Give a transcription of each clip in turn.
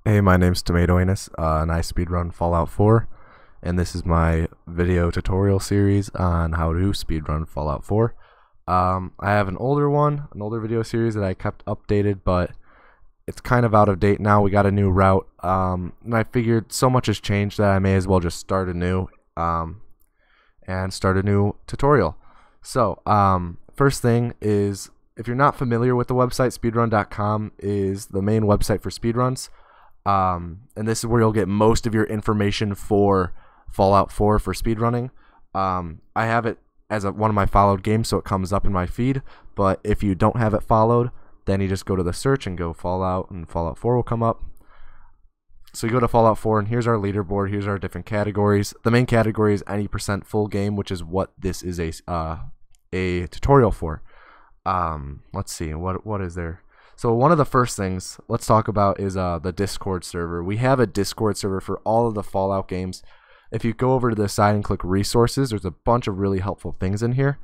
Hey, my name's Tomato Anus, and I speedrun Fallout 4, and this is my video tutorial series on how to speedrun Fallout 4. I have an older video series that I kept updated, but it's kind of out of date now. We got a new route, and I figured so much has changed that I may as well just start anew, and start a new tutorial. So, first thing is, if you're not familiar with the website, speedrun.com is the main website for speedruns. And this is where you'll get most of your information for Fallout 4 for speedrunning. I have it as one of my followed games, so it comes up in my feed. But if you don't have it followed, then you just go to the search and go Fallout, and Fallout 4 will come up. So you go to Fallout 4, and here's our leaderboard. Here's our different categories. The main category is any % full game, which is what this is a tutorial for. Let's see, what is there? So one of the first things let's talk about is the Discord server. We have a Discord server for all of the Fallout games. If you go over to the side and click resources, there's a bunch of really helpful things in here.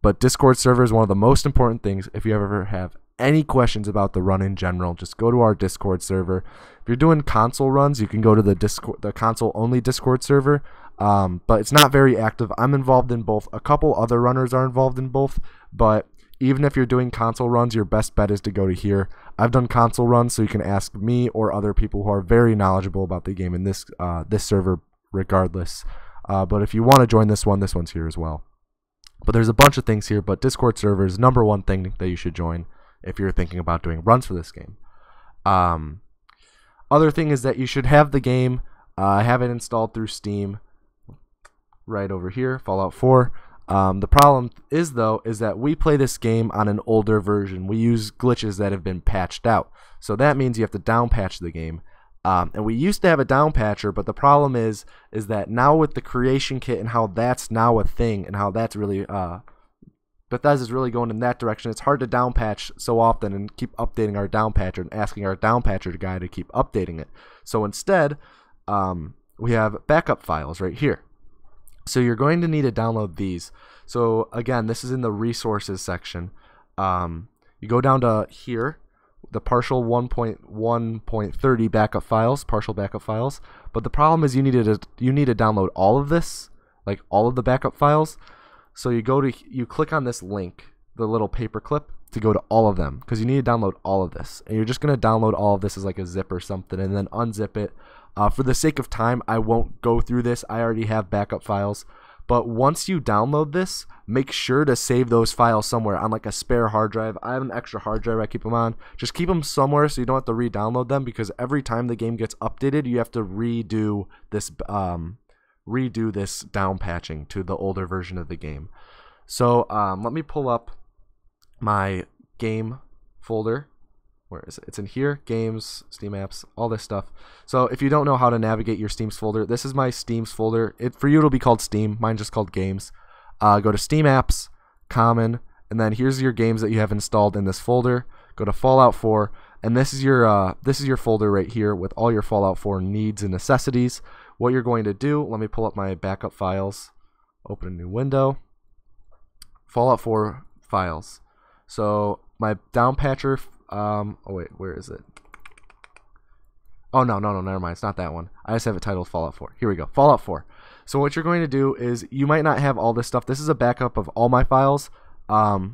But Discord server is one of the most important things. If you ever have any questions about the run in general, just go to our Discord server. If you're doing console runs, you can go to the console only Discord server. But it's not very active. I'm involved in both. A couple other runners are involved in both, but even if you're doing console runs, your best bet is to go to here. I've done console runs, so you can ask me or other people who are very knowledgeable about the game in this server regardless. But if you want to join this one's here as well. But there's a bunch of things here, but Discord server is #1 thing that you should join if you're thinking about doing runs for this game. Other thing is that you should have the game, have it installed through Steam right over here, Fallout 4. The problem is that we play this game on an older version. We use glitches that have been patched out. So that means you have to down patch the game. And we used to have a down patcher, but the problem is that now with the creation kit and how that's now a thing and how that's really Bethesda's really going in that direction, it's hard to down patch so often and keep updating our down patcher and asking our down patcher guy to keep updating it. So instead, we have backup files right here. So you're going to need to download these. So again, this is in the resources section. You go down to here, the partial 1.1.30 backup files, partial backup files. But the problem is you need to download all of this, like all of the backup files. So you click on this link, the little paper clip, to go to all of them, because you need to download all of this. And you're just going to download all of this as like a zip or something, and then unzip it. For the sake of time, I won't go through this. I already have backup files. But once you download this, make sure to save those files somewhere on like a spare hard drive. I have an extra hard drive I keep them on. Just keep them somewhere so you don't have to re-download them, because every time the game gets updated, you have to redo this down patching to the older version of the game. So let me pull up my game folder. Where is it? It's in here, games, Steam apps, all this stuff. So if you don't know how to navigate your Steam's folder, this is my Steam's folder. For you, it'll be called Steam. Mine's just called Games. Go to Steam apps, Common, and then here's your games that you have installed in this folder. Go to Fallout 4, and this is your folder right here with all your Fallout 4 needs and necessities. What you're going to do, let me pull up my backup files, open a new window, Fallout 4 files. So my down patcher, oh wait, where is it? Oh no, never mind, it's not that one. I just have it titled Fallout 4. Here we go, Fallout 4. So what you're going to do is, you might not have all this stuff. This is a backup of all my files. The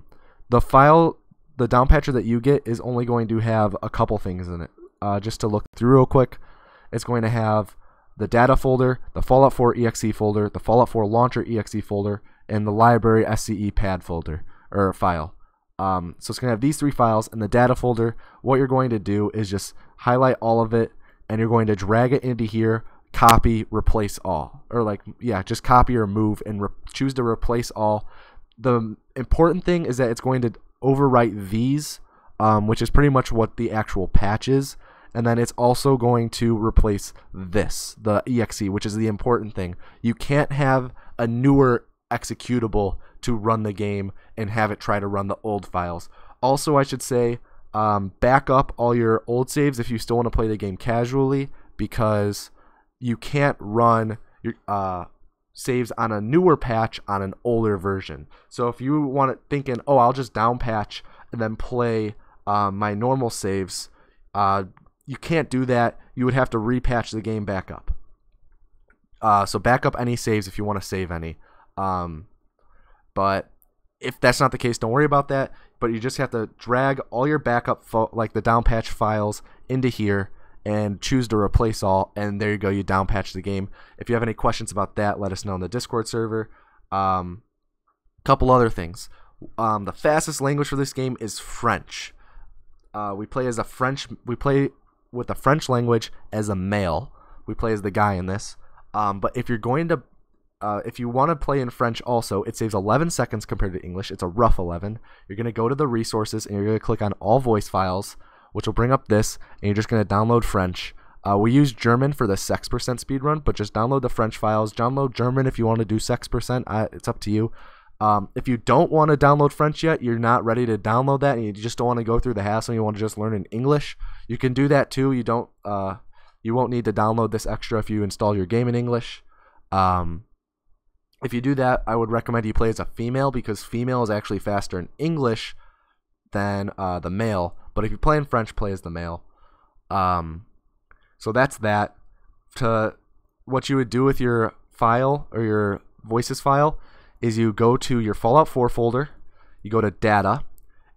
down patcher that you get is only going to have a couple things in it. Just to look through real quick, it's going to have the data folder, the Fallout 4 exe folder, the Fallout 4 launcher exe folder, and the library SCE pad folder, or file. So it's going to have these 3 files in the data folder. What you're going to do is just highlight all of it, and you're going to drag it into here, copy, replace all. Or just copy or move and choose to replace all. The important thing is that it's going to overwrite these, which is pretty much what the actual patch is. And then it's also going to replace this, the exe, which is the important thing. You can't have a newer executable to run the game and have it try to run the old files. Also, I should say, back up all your old saves if you still want to play the game casually, because you can't run your saves on a newer patch on an older version. So if you want it thinking, oh, I'll just down patch and then play my normal saves, you can't do that. You would have to repatch the game back up. So back up any saves if you want to save any. But if that's not the case, don't worry about that. But you just have to drag all your backup, like the down patch files, into here and choose to replace all. And there you go. You down patch the game. If you have any questions about that, let us know in the Discord server. Couple other things. The fastest language for this game is French. We play with the French language as a male. We play as the guy in this. But if you're going to if you want to play in French also, it saves 11 seconds compared to English. It's a rough 11. You're going to go to the resources and you're going to click on all voice files, which will bring up this, and you're just going to download French. We use German for the sex percent speedrun, but just download the French files. Download German if you want to do sex percent. It's up to you. If you don't want to download French yet, you're not ready to download that, and you just don't want to go through the hassle, and you want to just learn in English, you can do that too. You won't need to download this extra if you install your game in English. If you do that, I would recommend you play as a female, because female is actually faster in English than the male. But if you play in French, play as the male. So that's that. What you would do with your file or your voices file is you go to your Fallout 4 folder, you go to data,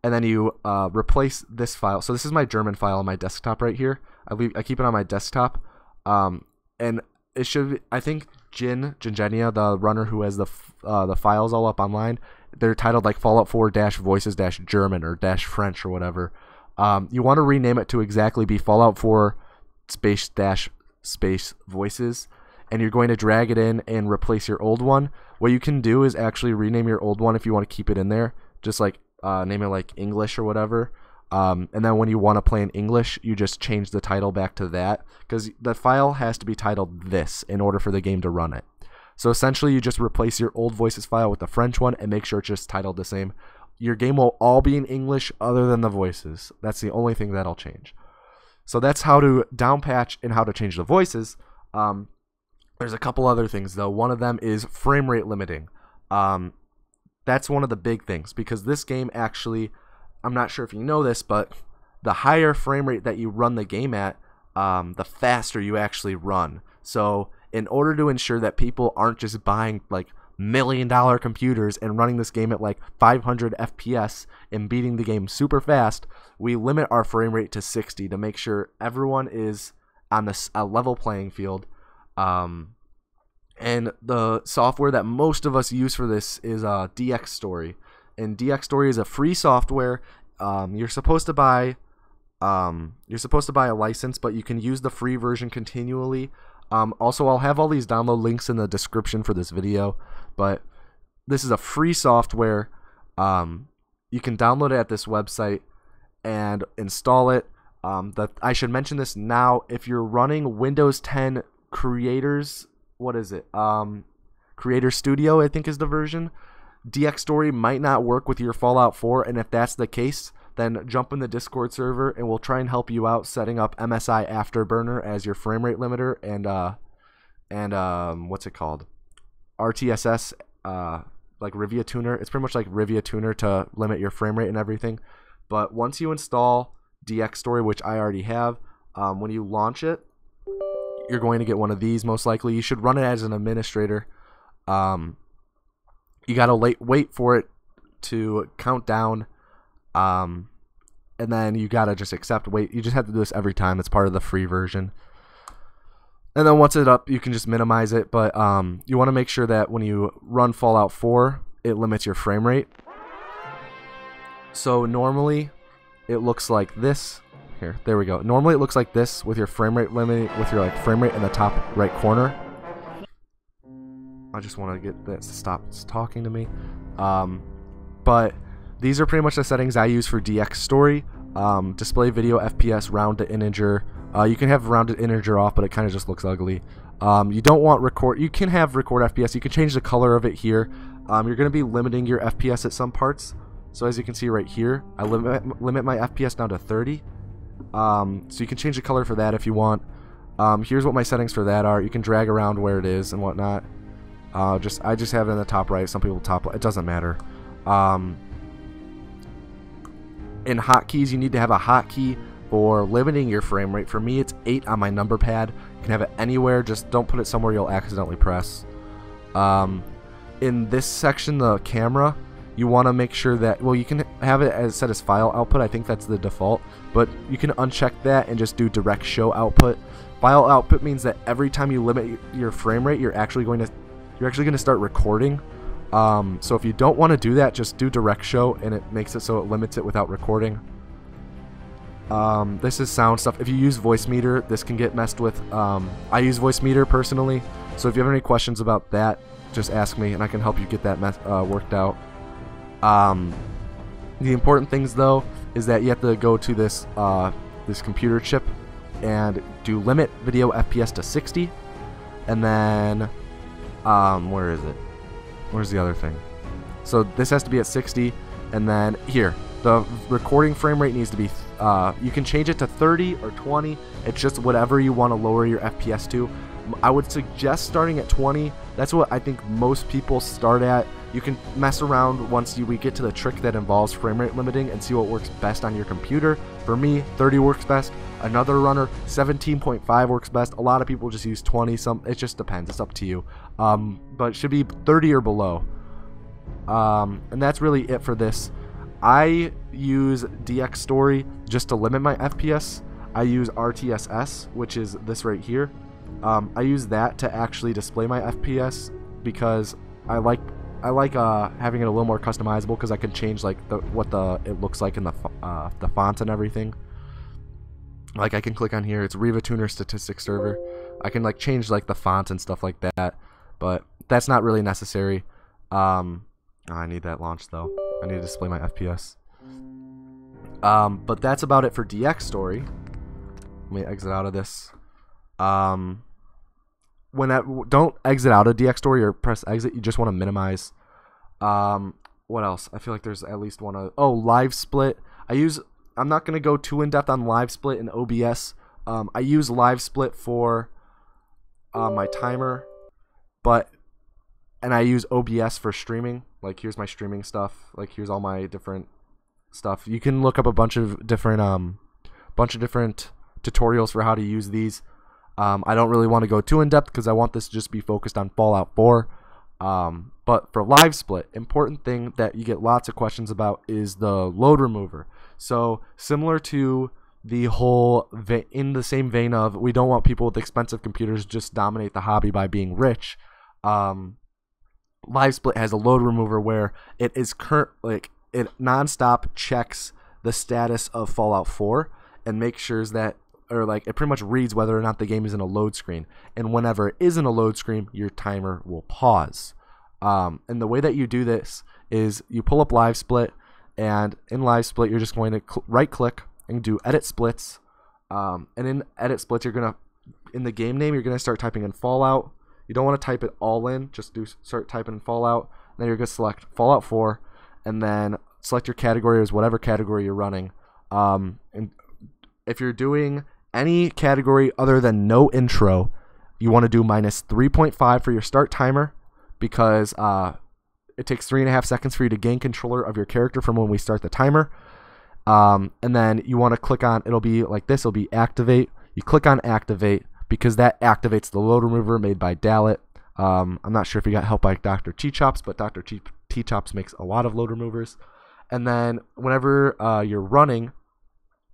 and then you replace this file. So this is my German file on my desktop right here. I keep it on my desktop, and it should. I think Gingenia, the runner who has the files all up online, they're titled like Fallout 4 voices German or French or whatever. You want to rename it to exactly be Fallout 4 space voices, and you're going to drag it in and replace your old one. What you can do is actually rename your old one if you want to keep it in there. Just like name it like English or whatever. And then when you want to play in English, you just change the title back to that, because the file has to be titled this in order for the game to run it. So essentially, you just replace your old voices file with the French one and make sure it's just titled the same. Your game will all be in English other than the voices. That's the only thing that'll change. So that's how to downpatch and how to change the voices. There's a couple other things though. One of them is frame rate limiting. That's one of the big things, because this game actually, I'm not sure if you know this, but the higher frame rate that you run the game at, the faster you actually run. So in order to ensure that people aren't just buying like $1 million computers and running this game at like 500 FPS and beating the game super fast, we limit our frame rate to 60 to make sure everyone is on a level playing field. And the software that most of us use for this is DX Story. And DX Story is a free software. You're supposed to buy a license, but you can use the free version continually. Also, I'll have all these download links in the description for this video, but this is a free software. You can download it at this website and install it. I should mention this now. If you're running Windows 10 Creators, what is it? Creator Studio, I think is the version. DX Story might not work with your Fallout 4, and if that's the case, then jump in the Discord server and we'll try and help you out setting up MSI Afterburner as your frame rate limiter, and what's it called? RTSS, like Rivia Tuner. It's pretty much like Rivia Tuner to limit your frame rate and everything. But once you install DX Story, which I already have, when you launch it, you're going to get one of these most likely. You should run it as an administrator. You gotta wait for it to count down, and then you gotta just accept. You just have to do this every time. It's part of the free version. And then once it's up, you can just minimize it. But you want to make sure that when you run Fallout 4, it limits your frame rate. So normally, it looks like this. Here, there we go. Normally, it looks like this with your frame rate limit, with your frame rate in the top right corner. I just want to get this to stop talking to me. But these are pretty much the settings I use for DX Story. Display video FPS round to integer. You can have rounded integer off, but it kind of just looks ugly. You don't want record. You can have record FPS. You can change the color of it here. You're going to be limiting your FPS at some parts. So as you can see right here, I limit my FPS down to 30. So you can change the color for that if you want. Here's what my settings for that are. You can drag around where it is and whatnot. I just have it in the top right. Some people top left. It doesn't matter. In hotkeys, you need to have a hotkey for limiting your frame rate. For me, it's 8 on my number pad. You can have it anywhere, just don't put it somewhere you'll accidentally press. In this section, the camera, you want to make sure that, well, you can have it as set as file output. I think that's the default, but you can uncheck that and just do direct show output. File output means that every time you limit your frame rate, you're actually going to start recording. So if you don't want to do that, just do direct show, and it makes it so it limits it without recording. This is sound stuff. If you use voice meter, this can get messed with. I use voice meter personally, so if you have any questions about that, just ask me and I can help you get that worked out. The important things though is that you have to go to this this computer chip and do limit video FPS to 60, and then where is it? Where's the other thing? So this has to be at 60, and then here the recording frame rate needs to be you can change it to 30 or 20. It's just whatever you want to lower your FPS to. I would suggest starting at 20. That's what I think most people start at. You can mess around once we get to the trick that involves frame rate limiting and see what works best on your computer. For me, 30 works best. Another runner, 17.5 works best. A lot of people just use 20. It just depends. It's up to you. But it should be 30 or below. And that's really it for this. I use DX Story just to limit my FPS. I use RTSS, which is this right here. I use that to actually display my FPS because I like having it a little more customizable, because I can change like it looks like in the fonts and everything. Like I can click on here, it's Riva Tuner Statistics Server. I can like change like the fonts and stuff like that, but that's not really necessary. I need that launched though. I need to display my FPS. But that's about it for DX Story. Let me exit out of this. Don't exit out of DX Story or press exit. You just want to minimize. What else? I feel like there's at least one. Oh, live split. I'm not gonna go too in depth on live split in OBS. I use live split for my timer, and I use OBS for streaming. Like here's my streaming stuff. Like here's all my different stuff. You can look up a bunch of different tutorials for how to use these. I don't really want to go too in depth because I want this to just be focused on Fallout 4. But for live split, important thing that you get lots of questions about is the load remover. So similar to the whole in the same vein of we don't want people with expensive computers just dominate the hobby by being rich. Live split has a load remover where it is it nonstop checks the status of Fallout 4 and makes sure that, or like it pretty much reads whether or not the game is in a load screen, and whenever it is in a load screen, your timer will pause. And the way that you do this is you pull up live split, and in live split you're just going to right click and do edit splits, and in edit splits in the game name you're going to start typing in Fallout. You don't want to type it all in, just start typing in Fallout, and then you're going to select Fallout 4, and then select your category as whatever category you're running. And if you're doing any category other than no intro, you want to do minus 3.5 for your start timer, because it takes 3.5 seconds for you to gain controller of your character from when we start the timer. And then you want to click on, it'll be like this, it'll be activate. You click on activate because that activates the load remover made by Dalit. I'm not sure if you got help by Dr. T-Chops, but Dr. T-Chops makes a lot of load removers. And then whenever you're running,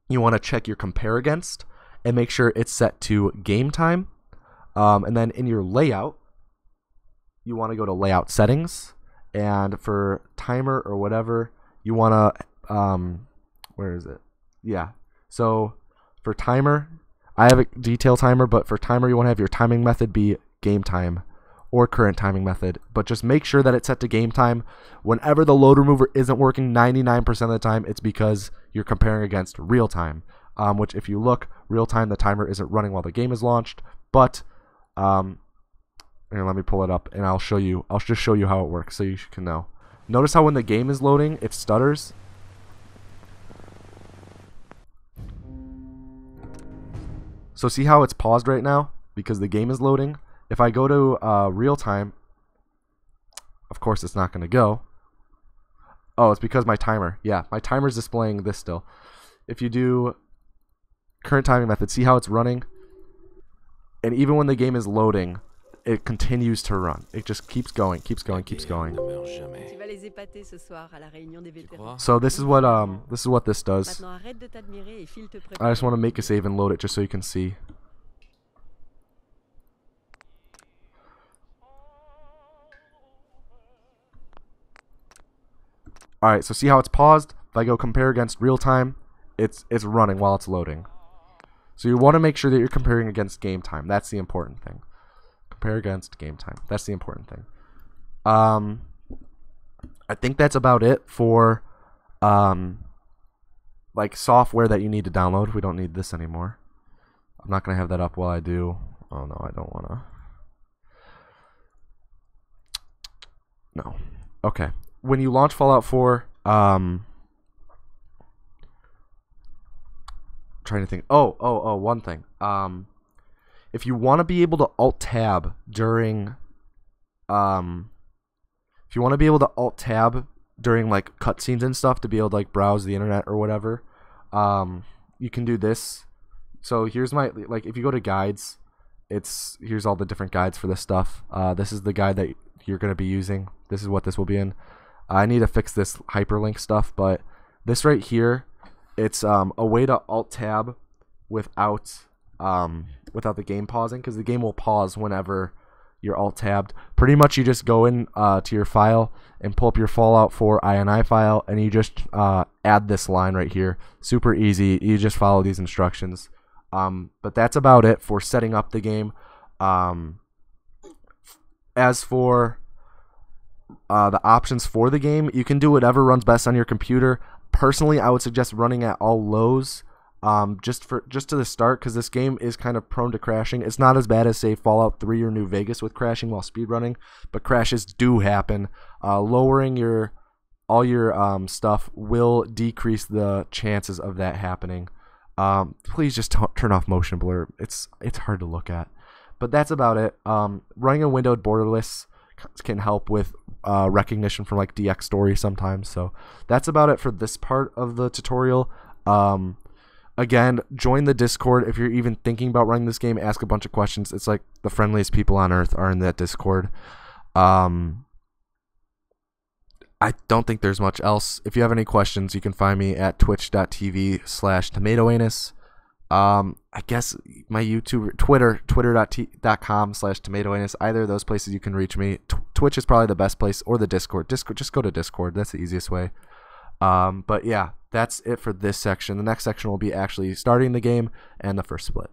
you want to check your compare against and make sure it's set to game time. And then in your layout, you want to go to layout settings, and for timer or whatever, you want to, where is it? Yeah. So for timer, I have a detail timer, but for timer, you want to have your timing method be game time or current timing method, but just make sure that it's set to game time. Whenever the load remover isn't working 99% of the time, it's because you're comparing against real time, which if you look, real time, the timer isn't running while the game is launched, but here, let me pull it up and I'll just show you how it works so you can know. Notice how when the game is loading, it stutters. So see how it's paused right now because the game is loading? If I go to real time, of course it's not going to go. Oh, it's because my timer. Yeah, my timer's displaying this still. If you do current timing method. See how it's running? And even when the game is loading, it continues to run. It just keeps going, keeps going, keeps going. So this is what this does. I just want to make a save and load it just so you can see. Alright, so see how it's paused? If I go compare against real time, it's running while it's loading. So you want to make sure that you're comparing against game time. That's the important thing. Compare against game time. That's the important thing. I think that's about it for like software that you need to download. We don't need this anymore. I'm not gonna have that up while I do. Oh no, I don't wanna. No. Okay. When you launch Fallout 4, trying to think. One thing. If you want to be able to alt tab during like cutscenes and stuff to be able to like browse the internet or whatever, you can do this. So here's my, like, if you go to guides, here's all the different guides for this stuff. This is the guide that you're going to be using. This is what this will be in. I need to fix this hyperlink stuff, but this right here, it's a way to alt tab without the game pausing, because the game will pause whenever you're alt tabbed. Pretty much you just go in to your file and pull up your Fallout 4 INI file, and you just add this line right here. Super easy. You just follow these instructions. But that's about it for setting up the game. As for the options for the game, you can do whatever runs best on your computer. Personally, I would suggest running at all lows, just to the start, because this game is kind of prone to crashing. It's not as bad as, say, Fallout 3 or New Vegas with crashing while speedrunning, but crashes do happen. Lowering all your stuff will decrease the chances of that happening. Please just turn off motion blur. It's hard to look at, but that's about it. Running a windowed borderless can help with recognition from like DX Story sometimes. So that's about it for this part of the tutorial. Again, join the Discord if you're even thinking about running this game. Ask a bunch of questions. It's like the friendliest people on earth are in that Discord. I don't think there's much else. If you have any questions, you can find me at twitch.tv/tomatoanus. I guess my YouTube, twitter.com/tomatoanus. Either of those places you can reach me. Twitch is probably the best place, or the Discord. Just go to Discord. That's the easiest way. But yeah, that's it for this section. The next section will be actually starting the game and the first split.